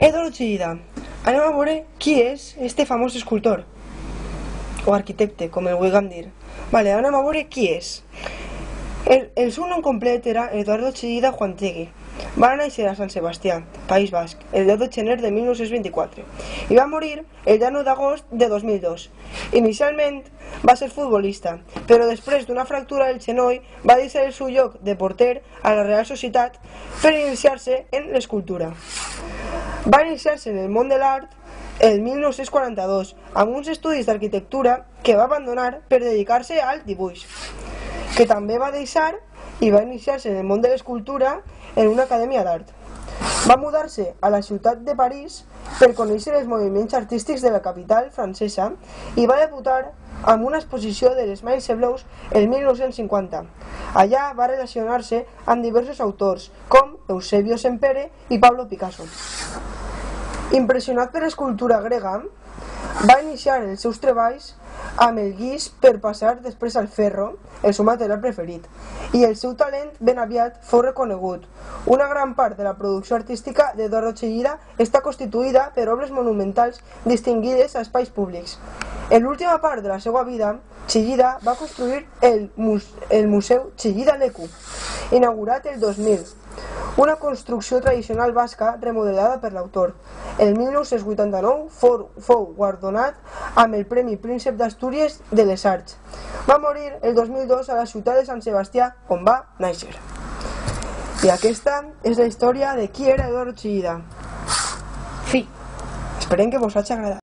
Eduardo Chillida. Anem a veure qui és este famós escultor o arquitecte, com el vulguem dir. Vale, anem a veure qui és. El seu nom complet era Eduardo Chillida Juantegui. Va néixer a Sant Sebastià, País Basc, el 10 de gener de 1924 i va morir el 9 d'agost de 2002. Inicialment va ser futbolista, però després d'una fractura del genoll va deixar el seu lloc de porter a la Real Societat per iniciar-se en l'escultura. Va iniciar-se en el món de l'art el 1942 amb uns estudis d'arquitectura que va abandonar per dedicar-se al dibuix, que també va deixar i va iniciar-se en el món de l'escultura en una acadèmia d'art. Va mudar-se a la ciutat de París per conèixer els moviments artístics de la capital francesa i va debutar amb una exposició de les Miles Blues el 1950. Allà va relacionar-se amb diversos autors com Eusebio Sempere i Pablo Picasso. Impressionat per l'escultura grega, va iniciar els seus treballs amb el guix per passar després al ferro, el seu material preferit, i el seu talent ben aviat fou reconegut. Una gran part de la producció artística d'Eduardo Chillida està constituïda per obres monumentals distingides a espais públics. En l'última part de la seva vida, Chillida va construir el Museu Chillida Leku, inaugurat el 2000, una construcció tradicional basca remodelada per l'autor. El 1989 fou guardonat amb el Premi Príncep d'Astúries de les Arts. Va morir el 2002 a la ciutat de Sant Sebastià, on va néixer. I aquesta és la història de qui era Eduardo Chillida. Fi. Esperem que vos hagi agradat.